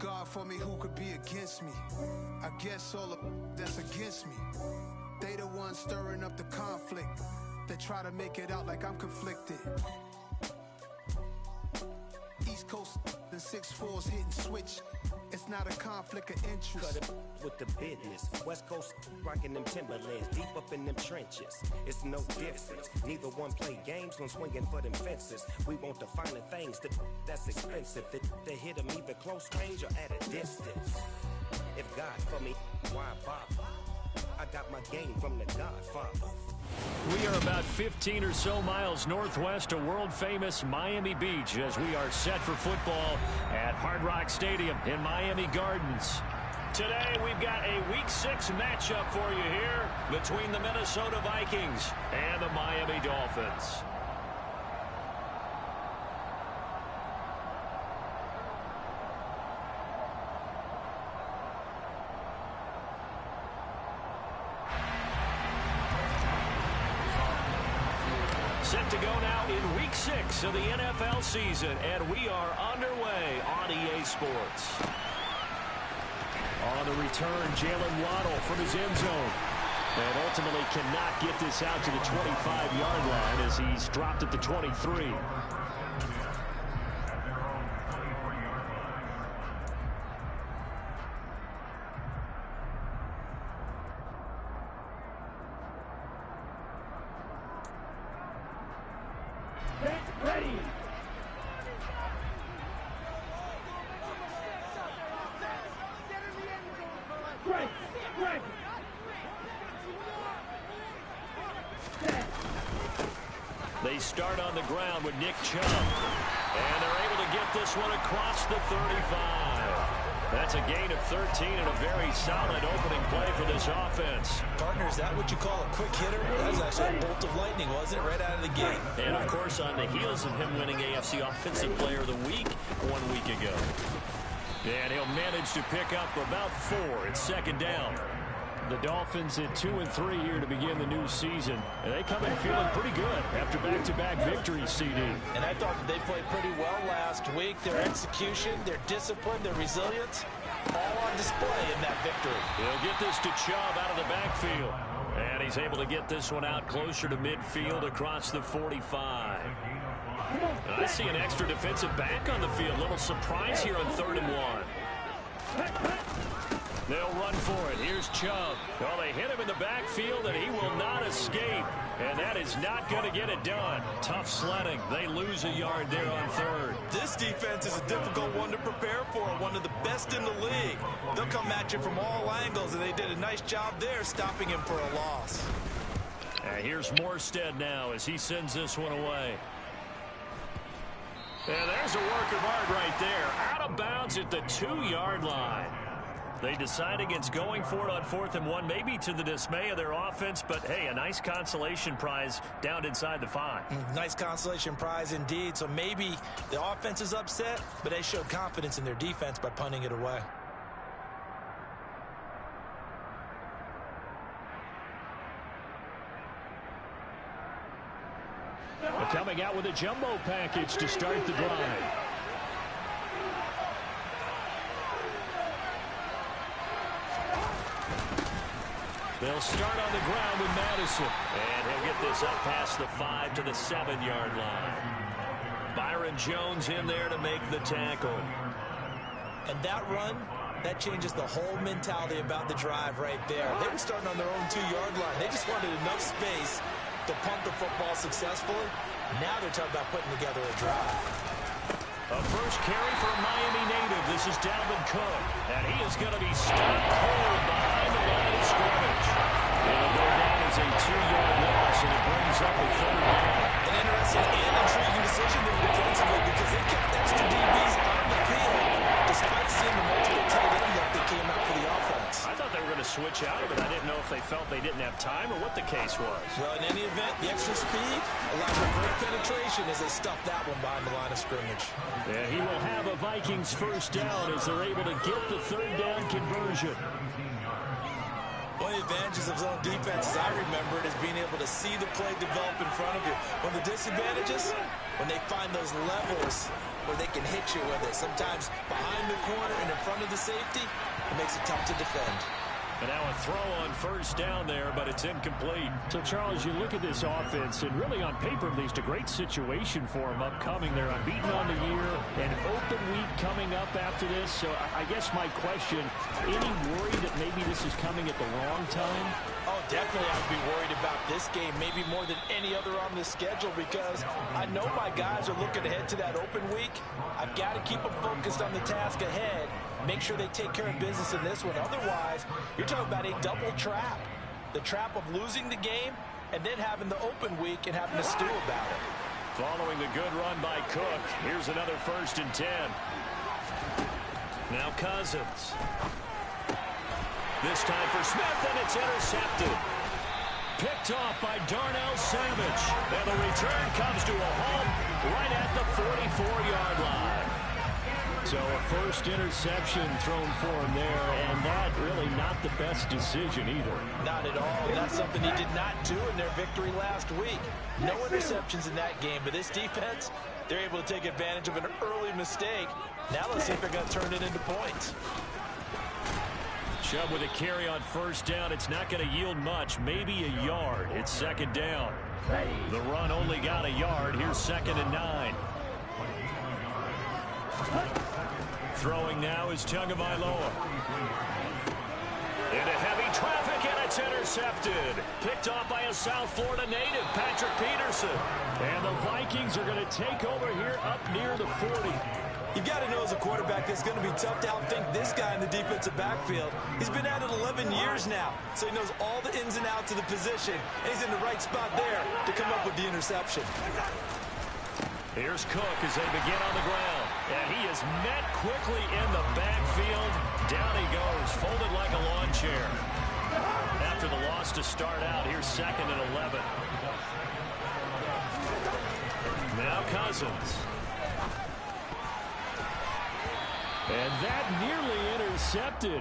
God for me, who could be against me? I guess all of that's against me. They the ones stirring up the conflict. They try to make it out like I'm conflicted. East Coast, the 6'4s hitting switch. It's not a conflict of interest. Cut it with the business. West Coast rocking them Timberlands, deep up in them trenches. It's no difference. Neither one play games when swinging for them fences. We want the finer things that's expensive. They hit them either close range or at a distance. If God for me, why bother? I got my game from the Godfather. We are about 15 or so miles northwest of world-famous Miami Beach as we are set for football at Hard Rock Stadium in Miami Gardens. Today, we've got a Week 6 matchup for you here between the Minnesota Vikings and the Miami Dolphins. Set to go now in Week 6 of the NFL season, and we are underway on EA Sports. On the return, Jalen Waddle from his end zone. And ultimately cannot get this out to the 25-yard line as he's dropped at the 23. They start on the ground with Nick Chubb. And they're able to get this one across the 35. That's a gain of 13 and a very solid opening play for this offense. Partner, is that what you call a quick hitter? That was actually a bolt of lightning, wasn't it? Right out of the gate. And, of course, on the heels of him winning AFC Offensive Player of the Week 1 week ago. And he'll manage to pick up about 4. It's second down. The Dolphins at 2-3 here to begin the new season. And they come in feeling pretty good after back-to-back victories, CD. And I thought that they played pretty well last week. Their execution, their discipline, their resilience, all on display in that victory. He'll get this to Chubb out of the backfield. And he's able to get this one out closer to midfield across the 45. And I see an extra defensive back on the field. Little surprise here on 3rd and 1. They'll run for it. Here's Chubb. Well, they hit him in the backfield, and he will not escape. And that is not going to get it done. Tough sledding. They lose a yard there on 3rd. This defense is a difficult one to prepare for, one of the best in the league. They'll come at you from all angles, and they did a nice job there stopping him for a loss. Here's Morstead now as he sends this one away. And there's a work of art right there. Out of bounds at the 2-yard line. They decide against going for it on 4th and 1, maybe to the dismay of their offense, but hey, a nice consolation prize down inside the 5. Nice consolation prize indeed. So maybe the offense is upset, but they showed confidence in their defense by punting it away. They're coming out with a jumbo package to start the drive. They'll start on the ground with Madison. And he'll get this up past the 5 to the 7-yard line. Byron Jones in there to make the tackle. And that run, that changes the whole mentality about the drive right there. They were starting on their own 2-yard line. They just wanted enough space to pump the football successfully. Now they're talking about putting together a drive. A first carry for a Miami native. This is Dalvin Cook. And he is going to be stuck cold behind the line of scrimmage. It'll go down as a 2-yard loss, and it brings up a 3rd down. An interesting and intriguing decision there defensively because they kept extra DBs on the field despite seeing the multiple tight end that they came out for the offense. I thought they were going to switch out of it. I didn't know if they felt they didn't have time or what the case was. Well, in any event, the extra speed allowed for great penetration as they stuffed that one behind the line of scrimmage. Yeah, he will have a Vikings first down as they're able to get the 3rd down conversion. One of the advantages of zone defense, as I remember it, is being able to see the play develop in front of you. One of the disadvantages, when they find those levels where they can hit you with it. Sometimes behind the corner and in front of the safety, it makes it tough to defend. And now a throw on first down there, but it's incomplete. So, Charles, you look at this offense, and really on paper, at least, a great situation for them upcoming. They're unbeaten on the year, an open week coming up after this. So I guess my question, any worry that maybe this is coming at the wrong time? Oh, definitely I'd be worried about this game, maybe more than any other on the schedule, because I know my guys are looking ahead to that open week. I've got to keep them focused on the task ahead, make sure they take care of business in this one. Otherwise, you're talking about a double trap. The trap of losing the game and then having the open week and having to stew about it. Following the good run by Cook, here's another 1st and 10. Now Cousins. This time for Smith, and it's intercepted. Picked off by Darnell Savage. And the return comes to a halt right at the 44-yard line. So a first interception thrown for him there, and that really not the best decision either. Not at all. That's something he did not do in their victory last week. No interceptions in that game, but this defense, they're able to take advantage of an early mistake. Now let's see if they're going to turn it into points. Chubb with a carry on first down. It's not going to yield much, maybe a yard. It's 2nd down. The run only got a yard. Here's 2nd and 9. Throwing now is Tagovailoa. Into heavy traffic, and it's intercepted. Picked off by a South Florida native, Patrick Peterson. And the Vikings are going to take over here up near the 40. You've got to know as a quarterback it's going to be tough to outthink this guy in the defensive backfield. He's been at it 11 years now, so he knows all the ins and outs of the position, and he's in the right spot there to come up with the interception. Here's Cook as they begin on the ground. And he is met quickly in the backfield. Down he goes, folded like a lawn chair. After the loss to start out, here's 2nd and 11. Now Cousins. And that nearly intercepted.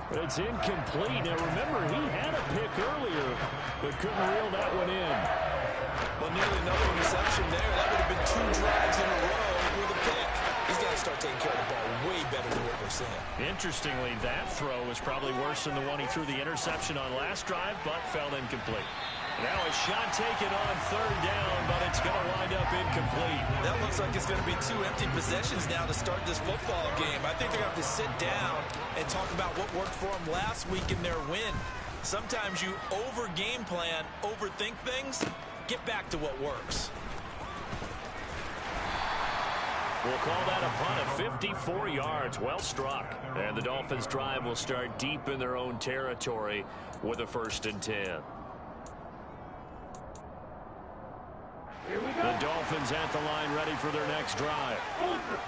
But it's incomplete. Now remember, he had a pick earlier, but couldn't reel that one in. Well, nearly another interception there. That would have been 2 drives in a row with a pick. He's got to start taking care of the ball way better than what we're seeing. Interestingly, that throw was probably worse than the one he threw the interception on last drive, but fell incomplete. Now a shot taken on 3rd down, but it's going to wind up incomplete. That looks like it's going to be 2 empty possessions now to start this football game. I think they're going to have to sit down and talk about what worked for them last week in their win. Sometimes you over-game plan, overthink things. Get back to what works. We'll call that a punt of 54 yards. Well struck. And the Dolphins' drive will start deep in their own territory with a 1st and 10. The Dolphins at the line ready for their next drive.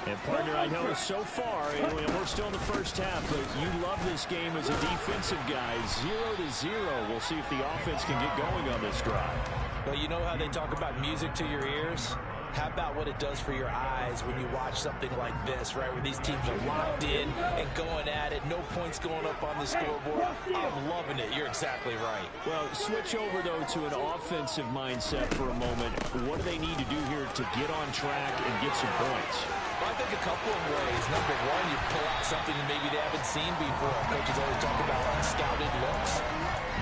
And, partner, I know so far, and we're still in the first half, but you love this game as a defensive guy. 0-0. We'll see if the offense can get going on this drive. Well, you know how they talk about music to your ears? How about what it does for your eyes when you watch something like this, right, where these teams are locked in and going at it, no points going up on the scoreboard? I'm loving it. You're exactly right. Well, switch over, though, to an offensive mindset for a moment. What do they need to do here to get on track and get some points? Well, I think a couple of ways. Number one, you pull out something that maybe they haven't seen before. Coaches always talk about unscouted looks.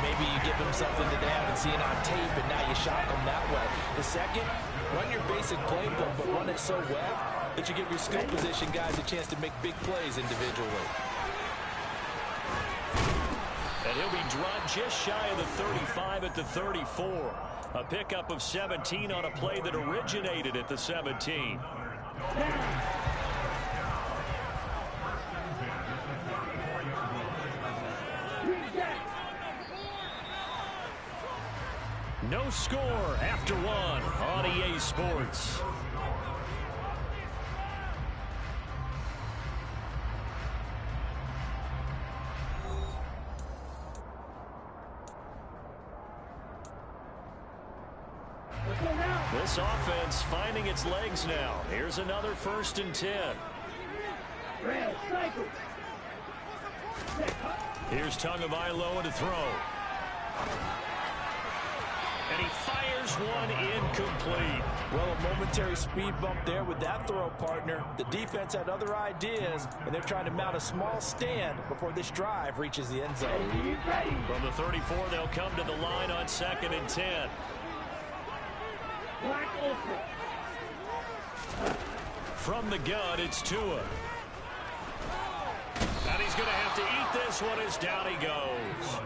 Maybe you give them something that they haven't seen on tape, and now you shock them that way. The second, run your basic playbook, but run it so well that you give your skill position guys a chance to make big plays individually. And he'll be dropped just shy of the 35 at the 34. A pickup of 17 on a play that originated at the 17. No score after 1 on EA Sports. This offense finding its legs now. Here's another 1st and 10. Here's Tagovailoa to throw. And he fires one incomplete. Well, a momentary speed bump there with that throw, partner. The defense had other ideas, and they're trying to mount a small stand before this drive reaches the end zone. From the 34, they'll come to the line on 2nd and 10. From the gun, it's Tua. And he's going to have to eat this one as down he goes.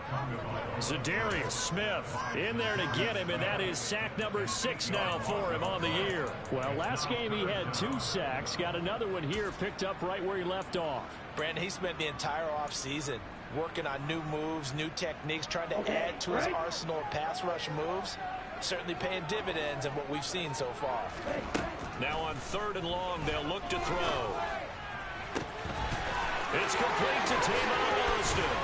Za'Darius Smith in there to get him, and that is sack number 6 now for him on the year. Well, last game he had 2 sacks. Got another one here picked up right where he left off. Brandon, he spent the entire offseason working on new moves, new techniques, trying to add to his arsenal of pass rush moves. Certainly paying dividends in what we've seen so far. Now on 3rd and long, they'll look to throw. It's complete to Tamon Williston.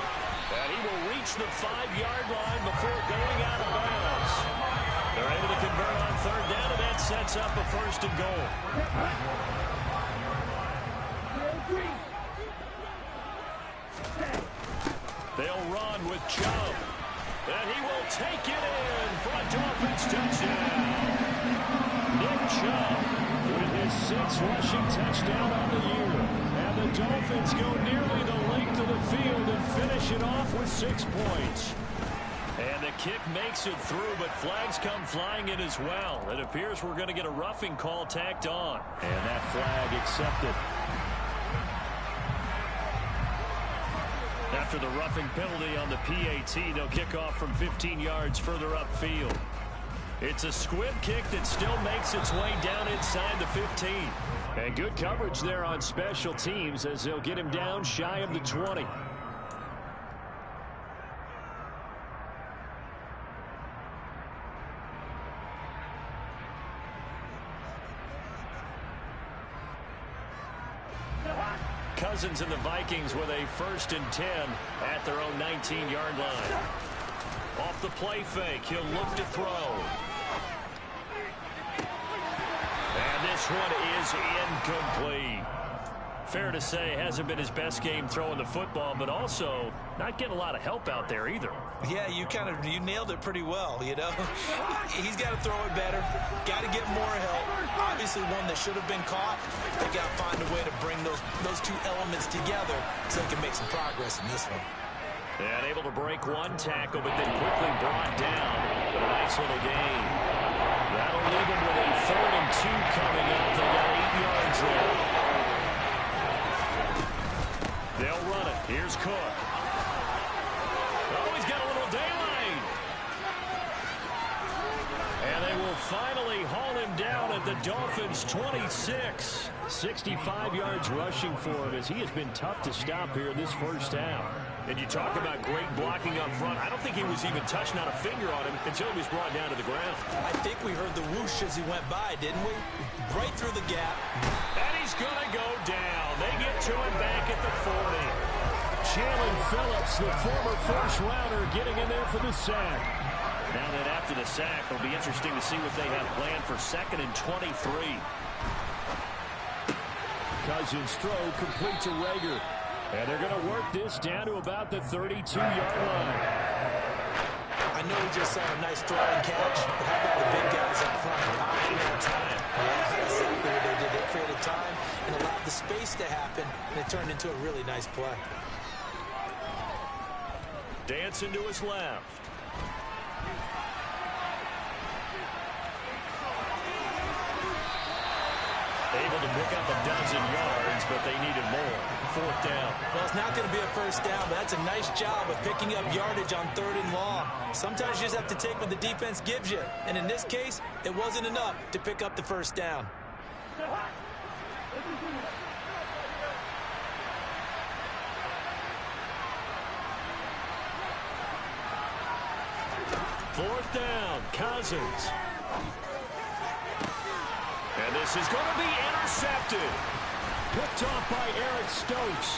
And he will reach the 5-yard line before going out of bounds. They're able to convert on 3rd down, and that sets up a 1st and goal. They'll run with Chubb. And he will take it in for a Dolphins touchdown. Nick Chubb with his 6th rushing touchdown on the year. And the Dolphins go nearly the length of the field and finish it off with 6 points. And the kick makes it through, but flags come flying in as well. It appears we're going to get a roughing call tacked on. And that flag accepted. After the roughing penalty on the PAT, they'll kick off from 15 yards further upfield. It's a squib kick that still makes its way down inside the 15. And good coverage there on special teams as they'll get him down shy of the 20. Cousins and the Vikings with a 1st and 10 at their own 19-yard line. Off the play fake, he'll look to throw. And this one is incomplete. Fair to say, hasn't been his best game throwing the football, but also not getting a lot of help out there either. Yeah, you nailed it pretty well, you know. He's got to throw it better, got to get more help. Obviously one that should have been caught. They got to find a way to bring those 2 elements together so they can make some progress in this one. And able to break 1 tackle, but then quickly brought down. But a nice little gain. That'll leave him with a 3rd and 2 coming up. They got 8 yards there. They'll run it. Here's Cook. Oh, he's got a little daylight. And they will finally haul him down at the Dolphins' 26. 65 yards rushing for him as he has been tough to stop here this first half. And you talk about great blocking up front. I don't think he was even touching out a finger on him until he was brought down to the ground. I think we heard the whoosh as he went by, didn't we? Right through the gap. And he's going to go down. They get to him back at the 40. Jalen Phillips, the former 1st-rounder, getting in there for the sack. Now that after the sack, it'll be interesting to see what they have planned for 2nd and 23. Cousins throw complete to Rager. And they're going to work this down to about the 32-yard line. I know we just saw a nice throw and catch, but how about the big guys up front buying their time? Yeah, that's exactly what they did. They created time and allowed the space to happen, and it turned into a really nice play. Dancing to his left. Able to pick up a dozen yards, but they needed more. 4th down. Well, it's not going to be a 1st down, but that's a nice job of picking up yardage on 3rd and long. Sometimes you just have to take what the defense gives you. And in this case, it wasn't enough to pick up the 1st down. Fourth down, Cousins. And this is going to be intercepted. Picked off by Eric Stokes.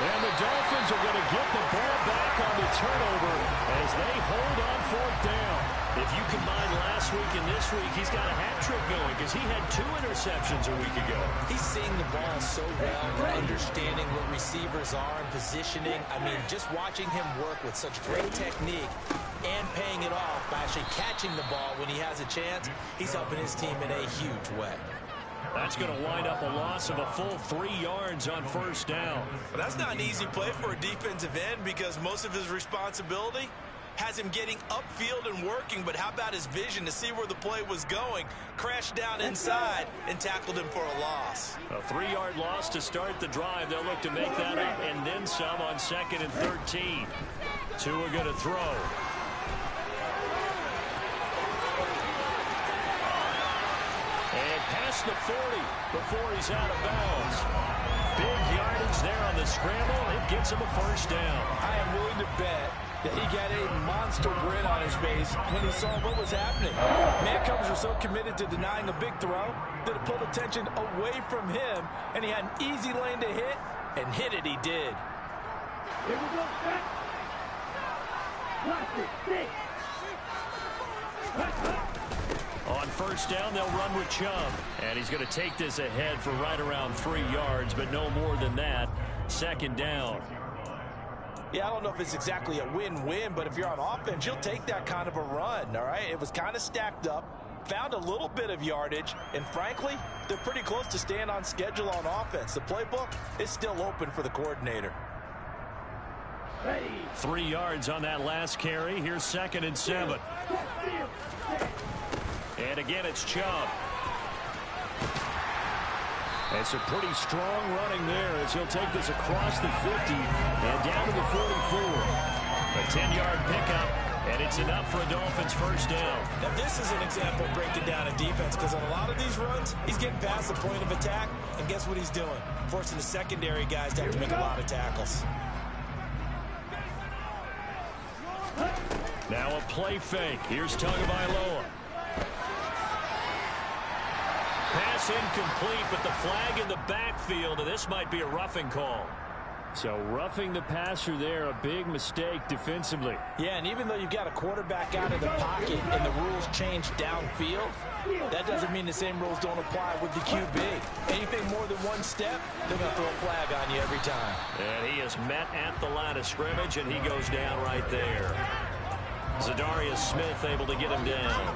And the Dolphins are going to get the ball back on the turnover as they hold on 4th down. If you combine last week and this week, he's got a hat trick going because he had 2 interceptions a week ago. He's seeing the ball so well, understanding what receivers are and positioning. I mean, just watching him work with such great technique, and paying it off by actually catching the ball when he has a chance. He's helping his team in a huge way. That's going to wind up a loss of a full 3 yards on first down. Well, that's not an easy play for a defensive end because most of his responsibility has him getting upfield and working, but how about his vision to see where the play was going? Crashed down inside and tackled him for a loss. A 3-yard loss to start the drive. They'll look to make that up and then some on 2nd and 13. Tua going to throw. And past the 40 before he's out of bounds. Big yardage there on the scramble. It gets him a first down. I am willing to bet that he got a monster grin on his face when he saw what was happening. Mancombs were so committed to denying a big throw that it pulled attention away from him, and he had an easy lane to hit, and hit it he did. Here we go, set. Watch it, six. On first down, they'll run with Chubb. And he's going to take this ahead for right around 3 yards, but no more than that. 2nd down. Yeah, I don't know if it's exactly a win-win, but if you're on offense, you'll take that kind of a run, all right? It was kind of stacked up, found a little bit of yardage, and frankly, they're pretty close to staying on schedule on offense. The playbook is still open for the coordinator. 3 yards on that last carry. Here's 2nd and 7. And again, it's Chubb. It's a pretty strong running there as he'll take this across the 50 and down to the 44. A 10-yard pickup, and it's enough for a Dolphins first down. Now, this is an example of breaking down a defense because on a lot of these runs, he's getting past the point of attack, and guess what he's doing? Forcing the secondary guys to have to make a lot of tackles. Now a play fake. Here's Tagovailoa. Pass incomplete, but the flag in the backfield, and this might be a roughing call. So roughing the passer there, a big mistake defensively. Yeah, and even though you've got a quarterback out of the pocket and the rules change downfield, that doesn't mean the same rules don't apply with the QB. Anything more than one step, they're going to throw a flag on you every time. And he is met at the line of scrimmage, and he goes down right there. Zadarius Smith able to get him down.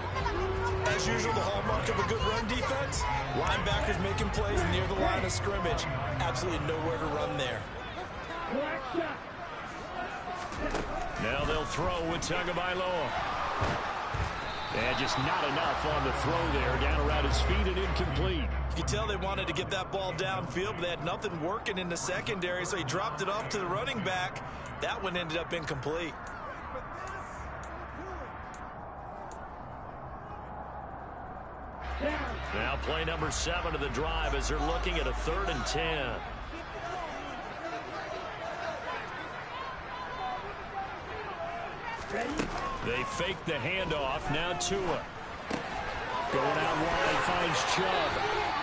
As usual, the hallmark of a good run defense, linebackers making plays near the line of scrimmage. Absolutely nowhere to run there. Now they'll throw with Tagovailoa. And just not enough on the throw there. Down around his feet and incomplete. You can tell they wanted to get that ball downfield, but they had nothing working in the secondary, so he dropped it off to the running back. That one ended up incomplete. Now play number 7 of the drive as they're looking at a 3rd and 10. They fake the handoff. Now Tua. Going out wide, finds Chubb.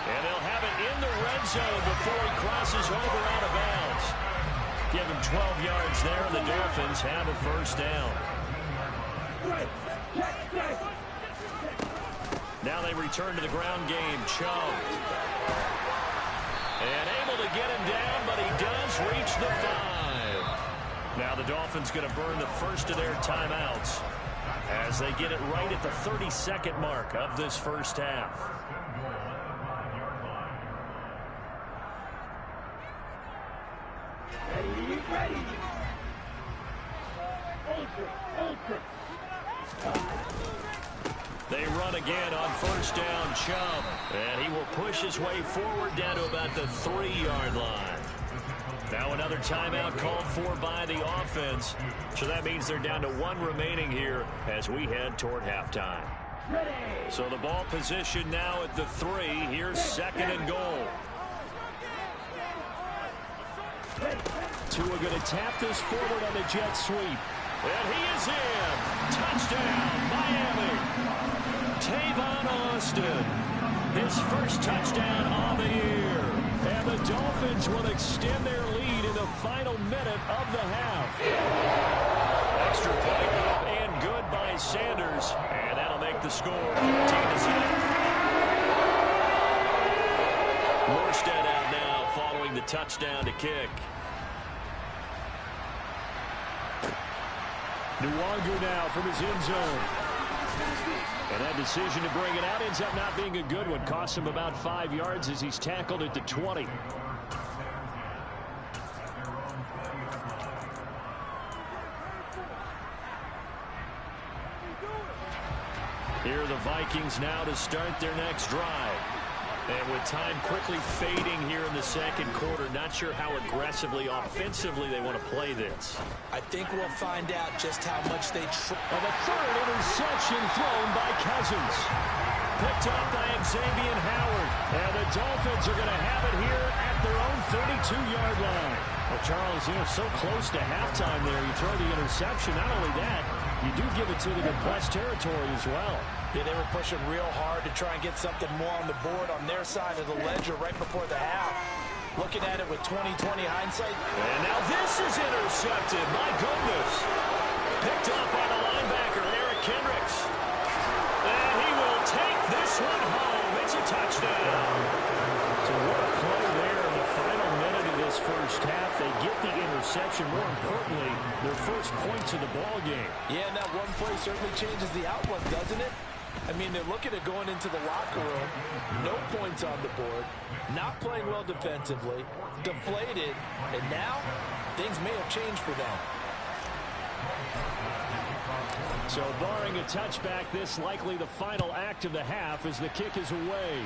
And they'll have it in the red zone before he crosses over out of bounds. Give him 12 yards there, and the Dolphins have a first down. Now they return to the ground game. Chubb. And able to get him down, but he does reach the 5. Now the Dolphins going to burn the first of their timeouts as they get it right at the 32nd mark of this first half. Ready. Ultra. They run again on first down, Chubb. And he will push his way forward down to about the 3-yard line. Now another timeout called for by the offense. So that means they're down to 1 remaining here as we head toward halftime. So the ball position now at the 3. Here's 2nd and goal. Tua going to tap this forward on the jet sweep. And he is in. Touchdown, Miami. Tavon Austin. His first touchdown on the year. And the Dolphins will extend their lead in the final minute of the half. Extra point up and good by Sanders. And that'll make the score 15-7. Morstead out now following the touchdown to kick. Leauge now from his end zone. And that decision to bring it out ends up not being a good one. Costs him about 5 yards as he's tackled at the 20. Here are the Vikings now to start their next drive. And with time quickly fading here in the second quarter, not sure how aggressively, offensively they want to play this. I think we'll find out just how much they try. And the third interception thrown by Cousins. Picked up by Xavier Howard. And the Dolphins are going to have it here at their own 32-yard line. Well, Charles, so close to halftime there. You throw the interception. Not only that, you do give it to them in plus territory as well. Yeah, they were pushing real hard to try and get something more on the board on their side of the ledger right before the half. Looking at it with 20/20 hindsight. And now this is intercepted. My goodness. Picked up by the linebacker, Eric Kendricks. And he will take this one home. It's a touchdown. So what a play there in the final minute of this first half. They get the interception. More importantly, their first points of the ball game. Yeah, and that one play certainly changes the outlook, doesn't it? I mean, they're looking at going into the locker room, no points on the board, not playing well defensively, deflated, and now things may have changed for them. So barring a touchback, this likely the final act of the half as the kick is away.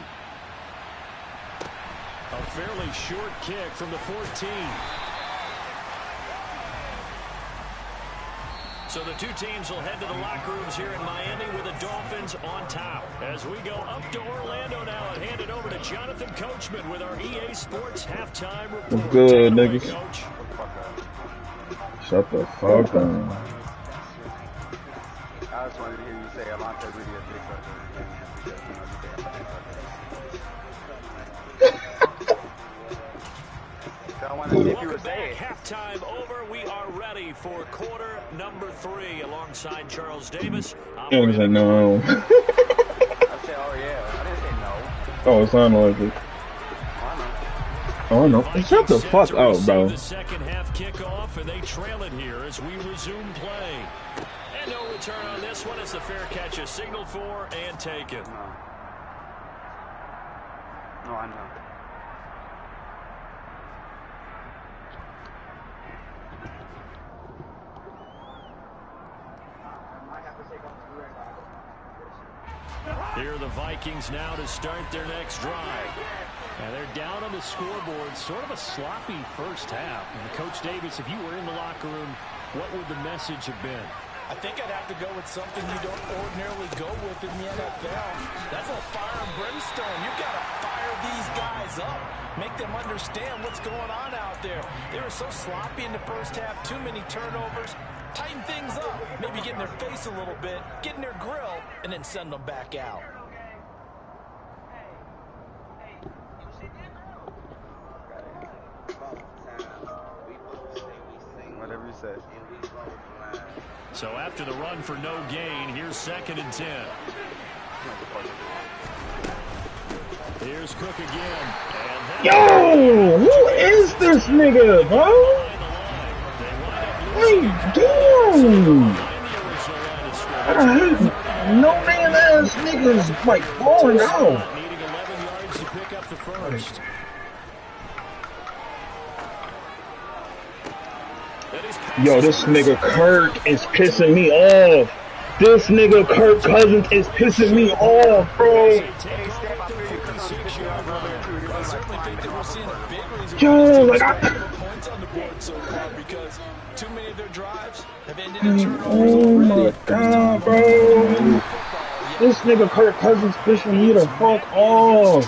A fairly short kick from the 14. So the two teams will head to the locker rooms here in Miami with the Dolphins on top. As we go up to Orlando now and hand it over to Jonathan Coachman with our EA Sports halftime report. What's good, niggas? Coach. Shut the fuck up. I just wanted to hear you say Alontae really a big sucker. Welcome back. Halftime over. We are ready for quarter number 3 alongside Charles Davis. I'm like, no. I said, oh, yeah. I didn't say no. Oh, it sounded like it. Oh, I know. Shut the fuck up, bro. The second half kickoff, and they trail it here as we resume play. And no return on this one as the fair catch is signaled for and taken. No, I know. Here are the Vikings now to start their next drive. And they're down on the scoreboard. Sort of a sloppy first half. And Coach Davis, if you were in the locker room, what would the message have been? I think I'd have to go with something you don't ordinarily go with in the NFL. That's a fire and brimstone. You've got to fire these guys up. Make them understand what's going on out there. They were so sloppy in the first half. Too many turnovers. Tighten things up. Maybe get in their face a little bit. Get in their grill. And then send them back out. Whatever you say. So after the run for no gain, here's 2nd and 10. Here's Cook again. Yo, who is this nigga, bro? Hey, damn. I hate no-name ass niggas like balling out. Needing 11 yards to pick up the first. Yo, this nigga Kirk is pissing me off. This nigga Kirk Cousins is pissing me off, bro. Yo, like points on the board so far because too many of their drives have ended in turnovers. Oh my god, bro. This nigga Kirk Cousins pissing me the fuck off.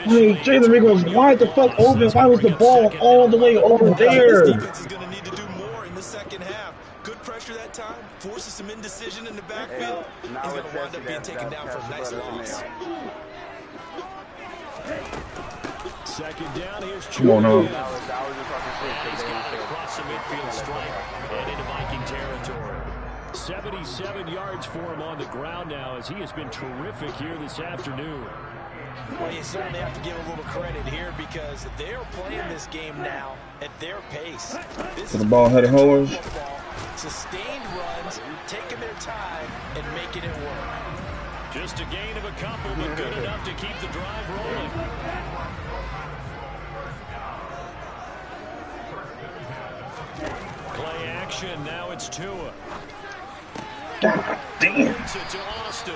Hey, Jalen Riggle was wide the fuck open. Why was the ball all the way over there? Defense is going to need to do more in the second half. Good pressure that time. Forces some indecision in the backfield. He's going to wind up being taken down for a nice loss. Second down, here's Come on now. He's got it across the midfield stripe and into Viking territory. 77 yards for him on the ground now as he has been terrific here this afternoon. Well, you certainly have to give a little credit here because they're playing this game now at their pace. This to the ball headed holes. Sustained runs, taking their time, and making it work. Just a gain of a couple, but good enough to keep the drive rolling. Play action, now it's Tua. God damn. It's it to Austin.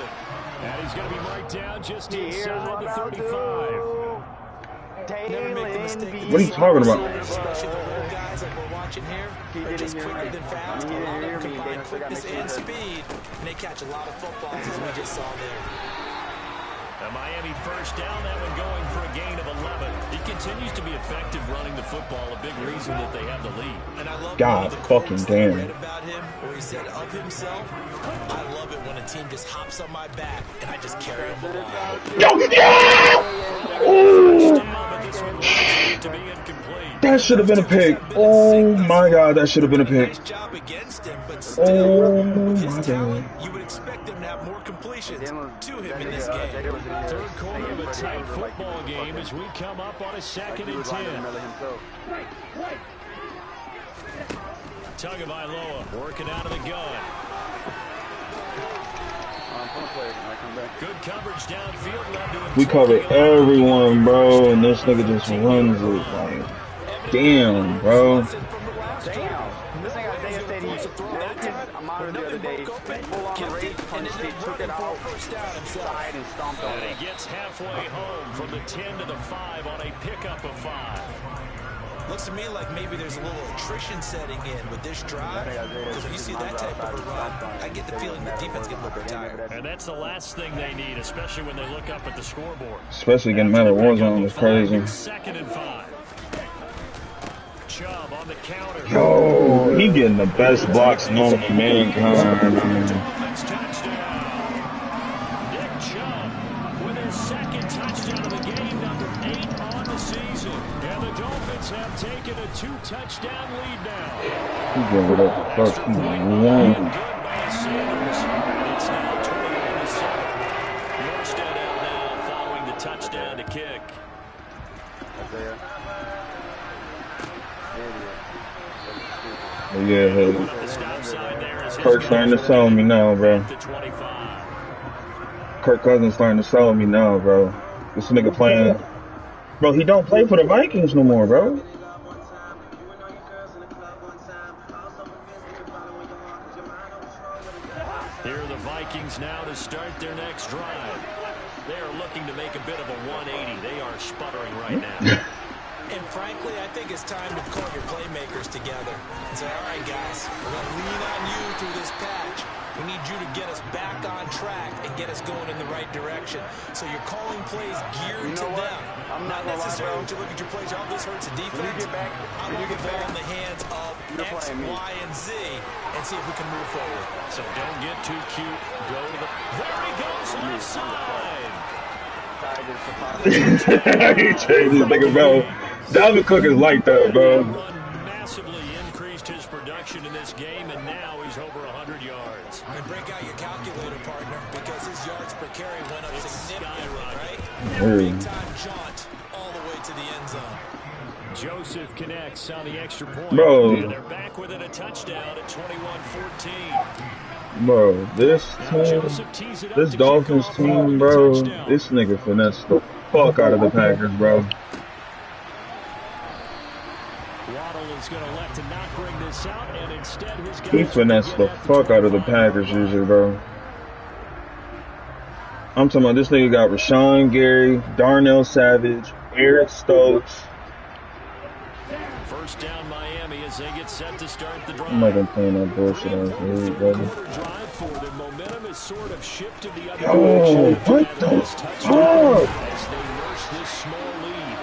And he's going to be marked down just inside the 35. What are you talking about? Especially the little guys like we're watching here are just quicker than fast. A lot of them combine quickness and speed, and they catch a lot of footballs as we just saw there. Now Miami first down, that one going for a gain of 11. He continues to be effective running the football, a big reason that they have the lead. And I love God fucking damn. read about him, where he said of himself, I love it when a team just hops on my back and I just carry him along. That should have been a pick. Oh my God, that should have been a pick. Nice job against him, but Oh still, my his talent, God. you would expect them to have more completions to him in this game. Third quarter of a tight football game as we come up on a 2nd and 10. Tagovailoa working out of the gun. Good coverage downfield. Led to We cover everyone, bro, and this nigga just runs it. Like, damn, bro. Damn. This thing got Isaiah said I'm out of the other day. Full on race, punched it, took it out, side and stomped on And it. he gets halfway home from the 10 to the 5 on a pickup of 5. Looks to me like maybe there's a little attrition setting in with this drive. Because when you see that type of a run, I get the feeling the defense gets a little bit tired. And that's the last thing they need, especially when they look up at the scoreboard. Especially getting mad at Warzone is crazy. 2nd and 5. Chubb on the counter. Yo, he getting the best blocks known to mankind. Offense touchdown. Nick Chubb with his 2nd touchdown of the game, number 8 on the season. And the Dolphins have taken a 2-touchdown lead now. He gave it up the fuck he won. Good by Sanders. And it's now 21-7. Morstead out now following the touchdown to kick. Isaiah. Oh, yeah, hey. The stop sign there is Kirk's starting to sell me now, bro. to 25. Kirk Cousins starting to sell me now, bro. This nigga playing. Bro, he don't play for the Vikings no more, bro. Here are the Vikings now to start their next drive. They are looking to make a bit of a 180. They are sputtering right now. And frankly, I think it's time to call your playmakers together and say, all right, guys, we're going to lean on you through this patch. We need you to get us back on track and get us going in the right direction. So you're calling plays geared to them. I'm Not not necessarily when you look at your plays, oh, this hurts the defense. I want the ball in the hands of X, Y, and Z and see if we can move forward. So don't get too cute. Go to the... There he goes, left side. He changed his nigga, bro. Dalvin Cook is like that, bro. Massively increased his production in this game, and now he's over 100 yards. And break out your calculator, partner, because his yards per carry went up significantly, right? Hey. Big-time jaunt all the way to the end zone. Joseph connects on the extra point. Bro. And they're back within a touchdown at 21-14. Bro, this Dolphins team, bro, this nigga finessed the fuck out of the Packers, bro. Waddle is going to elect to not bring this out, and instead his guys He finessed the fuck out of the Packers usually, bro. I'm talking about this nigga got Rashawn Gary, Darnell Savage, Eric Stokes. First down Miami as they get set to start the drive. I'm not gonna play that bullshit on here, brother. Drive for the momentum is sort of shifted the other Yo, direction. what the fuck? As they nurse this small lead.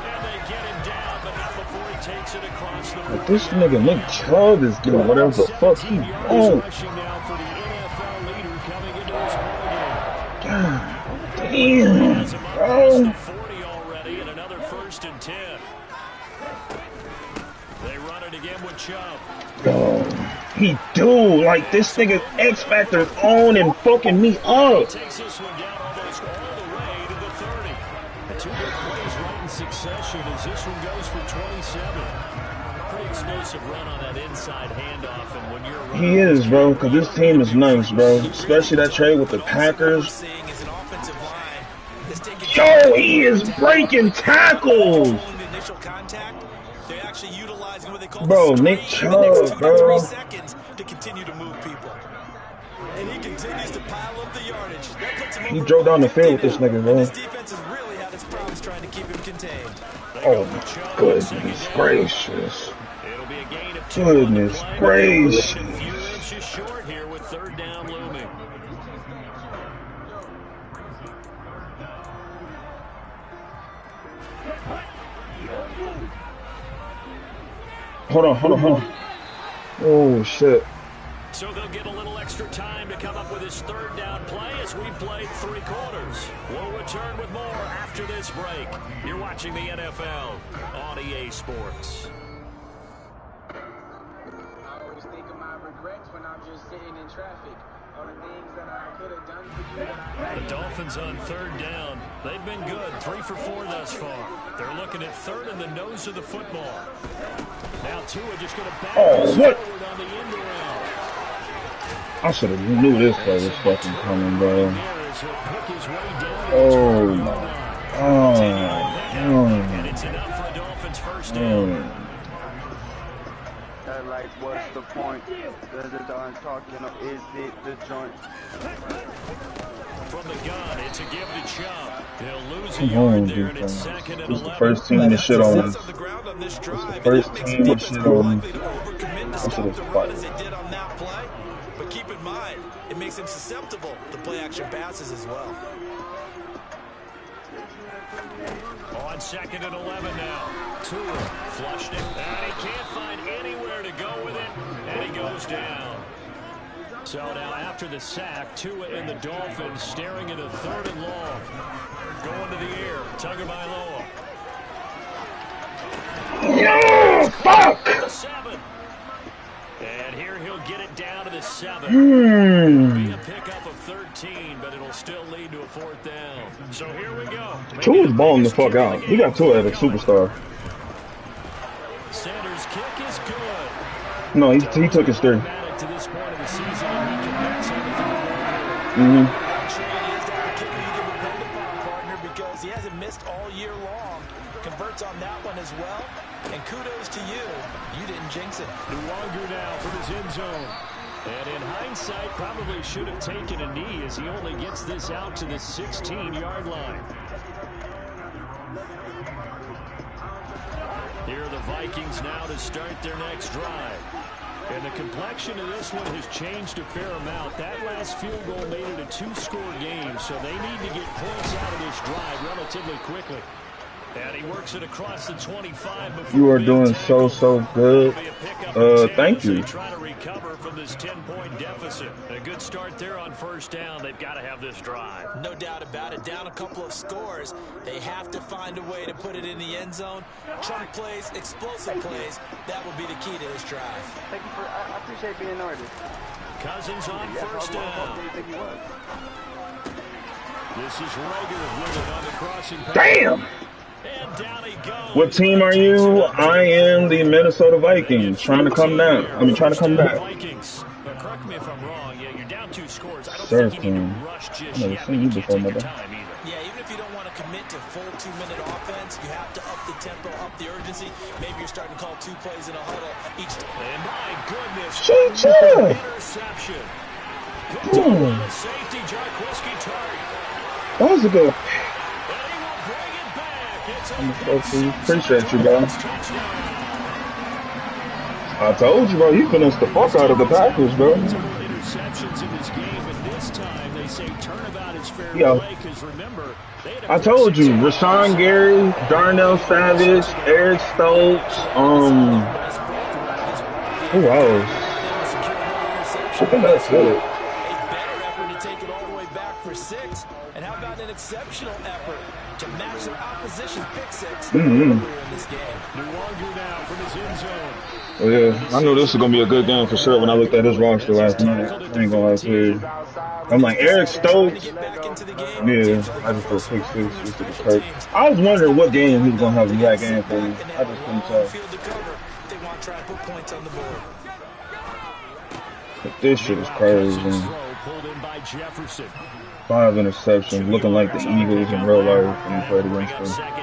And they get him down, but not before he takes it across the 40. This nigga Nick Chubb is doing whatever the fuck he wants. Rushing now for the NFL leader coming into this ballgame. God damn, Has him up past bro. the 40 already, and another 1st and 10. They run it again with Chubb. Yo, he do like this nigga X Factor's on and fucking me up. Takes this one down almost all the way to the 30. Two big plays right in succession as this one goes for 27. Pretty explosive run on that inside handoff, and when you're He is, bro, because this team is nice, bro. Especially that trade with the Packers. Yo, he is breaking tackles. Bro, Nick Chubb, bro. To continue to move people. And he continues to pile up the yardage. That puts him He drove down the field with this nigga, bro. This defense has really had its problems trying to keep him contained. Oh my goodness gracious. Goodness gracious. A few inches short here with third down looming. Hold on. Oh shit. So they'll get a little extra time to come up with his third down play as we played 3 quarters. We'll return with more after this break. You're watching the NFL on EA Sports. I always think of my regrets when I'm just sitting in traffic. All the things that I could have done for you. The Dolphins on third down. They've been good, 3 for 4 thus far. They're looking at third in the nose of the football. Now Tua just going to back forward on the end around. I should have knew this play was fucking coming, bro. Oh my. And it's enough for a Dolphins first down. Like, what's the point? The darn talking, is it the joint? From the gun, it's a give to Chubb. They'll lose a yard there, and it's second and 11. This is the first team to shit on us. This is the first team to shit on us. I should have fired. But keep in mind, it makes him susceptible to play action passes as well. On second and 11 now. Tua flushed it, and he can't find anywhere to go with it, and he goes down. So now after the sack, Tua and the Dolphins staring at a third and long. Going to the air, Tagovailoa. No, fuck! 7. And here he'll get it down to the 7. It'll be a pickup of 13, but it'll still lead to a 4th down. So here we go. Tua's balling the fuck out. He got Tua as a superstar. Sanders' kick is good. No, he took his 3. To this point of the season, and he commits on the field goal. Partner, because he hasn't missed all year long. Converts on that one as well. And kudos to you. You didn't jinx it. Luongo now from his end zone. And in hindsight, probably should have taken a knee as he only gets this out to the 16-yard line. Here are the Vikings now to start their next drive. And the complexion of this one has changed a fair amount. That last field goal made it a 2-score game, so they need to get points out of this drive relatively quickly. And he works it across the 25. You are doing so good. Thank you. Try to recover from this 10-point deficit. A good start there on first down. They've got to have this drive. No doubt about it. Down a couple of scores. They have to find a way to put it in the end zone. Chunk plays, explosive plays. That will be the key to this drive. Thank you for. I appreciate being artist. Cousins on first down. This is Rager with it on the crossing pass. Damn! And down he goes. What team are you? I am the Minnesota Vikings. Trying to come down. Trying to come back. Vikings. Correct me if I'm wrong. Yeah, you're down 2 scores. I don't Sure, think you need to rush just I've never yet. seen you before, mother. Yeah, even if you don't want to commit to full 2-minute offense, you have to up the tempo, up the urgency. Maybe you're starting to call 2 plays in a huddle each time. And my goodness, interception. Safety, Jarquiski Tardy. That was a good. And he will bring it back. It's a Appreciate you, bro. I told you, bro. You finished the fuck out of the Packers, bro. Interceptions in this game, but this time they say turnabout is fair play because remember, I told you, Rashawn Gary, Darnell Savage, Eric Stokes, who else? I think that's it. A better effort to take it all the way back for 6. And how about an exceptional effort to match their opposition's pick 6 earlier in this game? longer now from his end zone. Oh, yeah, I knew this was gonna be a good game for sure when I looked at his roster last night. I ain't gonna lie to you. I'm like, Eric Stokes. Yeah, I just threw 6-6 just to be Kirk. I was wondering what game he was gonna have in that game for me. I just couldn't tell. But this shit is crazy. 5 interceptions, looking like the Eagles in real life when he played against them.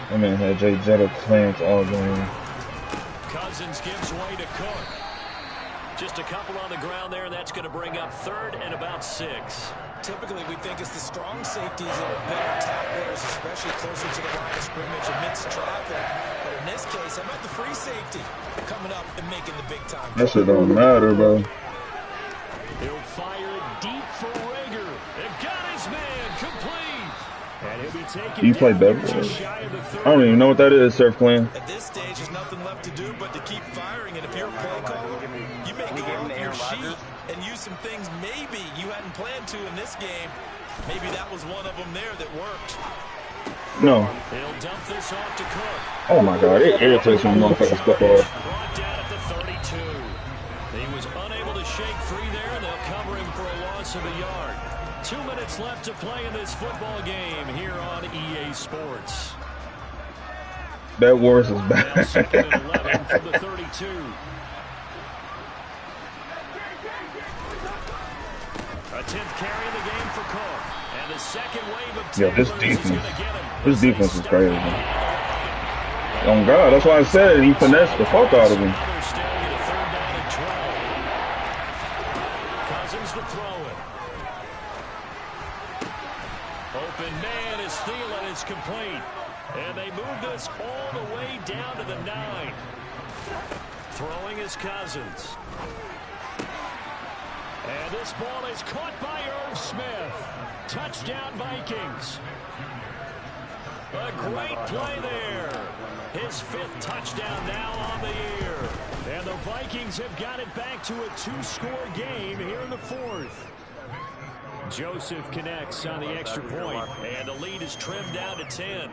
That man had Jay Jetta plants all game. Cousins gives way to Cook. Just a couple on the ground there, and that's going to bring up 3rd and about 6. Typically, we think it's the strong safeties that are better tacklers, especially closer to the line of scrimmage amidst traffic. But in this case, how about the free safety coming up and making the big time? That shit don't matter, bro. He'll fire deep for Rager. It got his man complete. And he'll be taken. You play better. I don't even know what that is, Surf Clan. At this stage, there's nothing left to do but to keep firing. And if you're a play caller, you may go off your sheet and use some things maybe you hadn't planned to in this game. Maybe that was one of them there that worked. No. He'll dump this off to Cook. Oh my God, it irritates when motherfuckers step off. Brought down at the 32. He was unable to shake free there, and they'll cover him for a loss of a yard. 2 minutes left to play in this football game here on EA Sports. That worse is bad. 2nd and 11 from the 32. A 10th carry in the game for Cook. And the second wave of this defense is crazy. Oh God, that's why I said he finessed the fuck out of him. Cousins to throw it. Open man is Thielen is complete. And they move this all the way down to the 9. Throwing is Cousins. And this ball is caught by Irv Smith. Touchdown Vikings. A great play there. His 5th touchdown now on the year. And the Vikings have got it back to a 2-score game here in the 4th. Joseph connects on the extra point, and the lead is trimmed down to 10.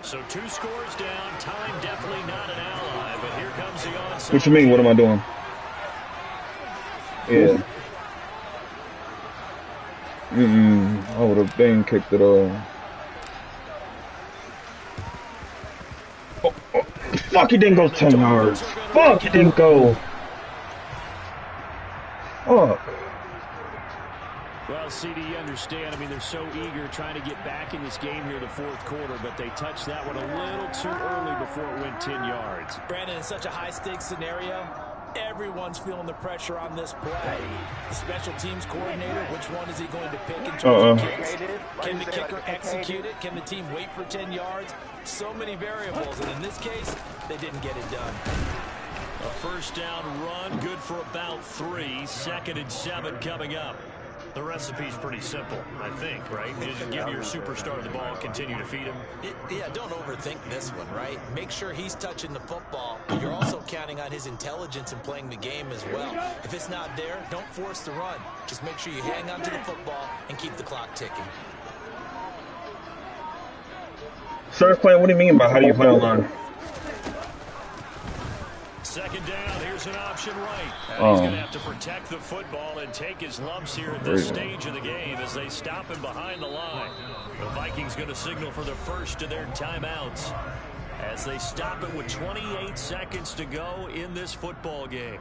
So 2 scores down. Time definitely not an ally, but here comes the onside. What you mean? What am I doing? Yeah. I would have been kicked it off. Oh, fuck, it didn't go 10 yards. Fuck, it didn't go. Fuck. Well, CD, you understand. I mean, they're so eager trying to get back in this game here in the 4th quarter, but they touched that one a little too early before it went 10 yards. Brandon, in such a high-stakes scenario, everyone's feeling the pressure on this play. The special teams coordinator, which one is he going to pick in terms of kicks? Can the kicker execute it? Can the team wait for 10 yards? So many variables, and in this case, they didn't get it done. A 1st down run, good for about 3. 2nd and 7 coming up. The recipe's pretty simple, I think, right? Just give your superstar the ball, continue to feed him. Yeah, don't overthink this one, right? Make sure he's touching the football, but you're also counting on his intelligence in playing the game as well. If it's not there, don't force the run. Just make sure you hang on to the football and keep the clock ticking. Surf Clan, what do you mean by how do you play online? 2nd down, here's an option right. He's going to have to protect the football and take his lumps here at this stage of the game as they stop him behind the line. The Vikings going to signal for the first of their timeouts as they stop it with 28 seconds to go in this football game.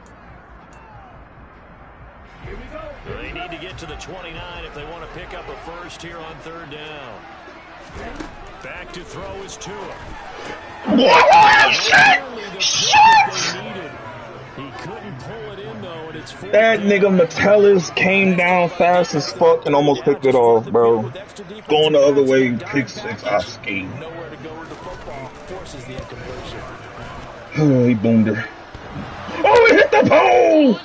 They need to get to the 29 if they want to pick up a first here on 3rd down. Back to throw is Tua. Shit! He couldn't pull it in though, and it's that nigga Metellus came down fast as fuck and almost picked it off, bro. Going the other way, pick 6, I scheme. Nowhere to go with the football, forces the incompletion. He boomed it. Oh, he hit the pole!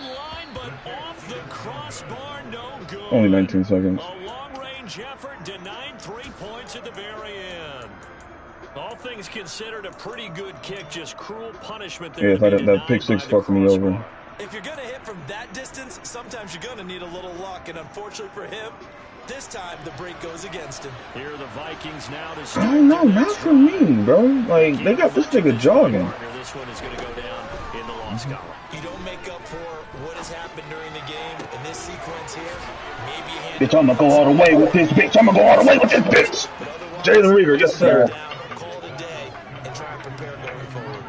Only 19 seconds. A long-range effort denied 3 points at the very end. All things considered, a pretty good kick, just cruel punishment there. Yeah, that pick 6 fucked me over. If you're going to hit from that distance, sometimes you're going to need a little luck, and unfortunately for him, This time, the break goes against him. Here are the Vikings now to I start. don't know, not for me, bro. Like, they got this nigga jogging. This one is going to go down in the loss column. You don't make up for what has happened during the game in this sequence here. Maybe a hand. Bitch, I'm gonna go all the way with this bitch. I'm gonna go all the way with this bitch. Jalen Reagor, yes, sir. Call it a day and try and prepare going forward.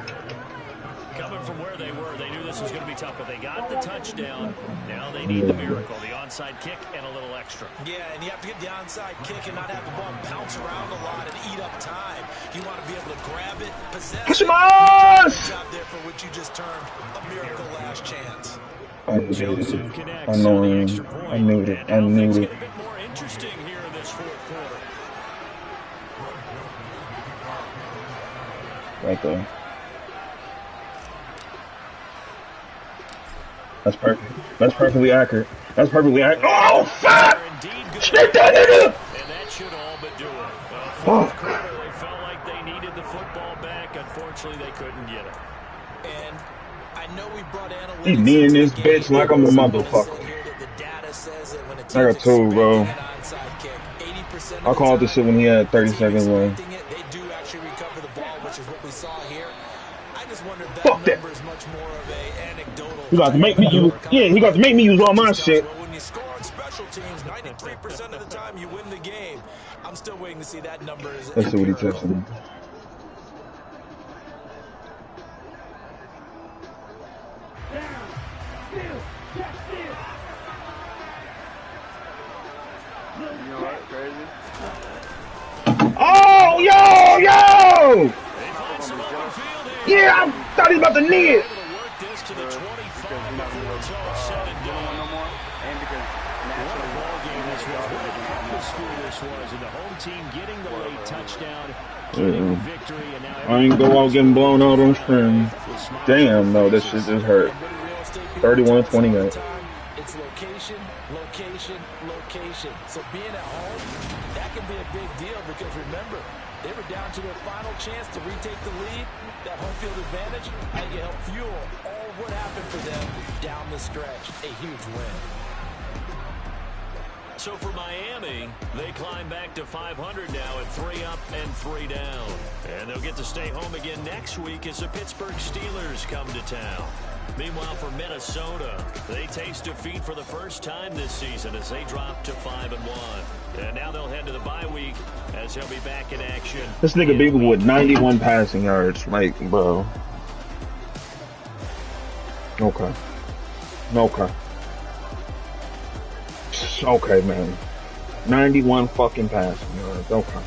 Coming from where they were, they knew this was going to be tough, but they got the touchdown. Now they need the miracle, the onside kick and a little extra. Yeah, and you have to get the onside kick and not have the ball bounce around a lot and eat up time. You want to be able to grab it, possess it. Good job there for what you just termed a miracle last chance. I knew it. I knew it. I knew it. A bit more interesting here in this fourth quarter. Right there. That's perfect. That's perfectly accurate. That's perfectly accurate. Oh, fuck! Shit, that nigga! And that should all but do it. Fuck. They felt like they needed the football back. Unfortunately, they couldn't get it. And I know we brought analytics. He me in this bitch like I'm a motherfucker. I got two, bro. I called this shit when he had 30 seconds left. They do actually recover the ball, which is what we saw here. I just wonder if Fuck that. number is much more of a anecdotal. He got to make me use. Yeah, he got to make me use all my shit. When you score on special teams, 93% of the time you win the game. I'm still waiting to see that number. Let's see what he texted me. Oh, yo! Yeah, I thought he was about to knee it. I ain't go out getting blown out on screen. Damn, no, this shit just hurt. 31-28. It's location, location, location. So being at home, that can be a big deal because remember, they were down to their final chance to retake the lead. That home field advantage, I think it helped fuel all what happened for them down the stretch. A huge win. So for Miami, they climb back to 500 now at 3 up and 3 down. And they'll get to stay home again next week as the Pittsburgh Steelers come to town. Meanwhile, for Minnesota, they taste defeat for the first time this season as they drop to 5-1. And now they'll head to the bye week as he'll be back in action. This nigga beat me with 91 passing yards. Like, bro. Okay. Okay. Okay, man. 91 fucking passing yards. Okay.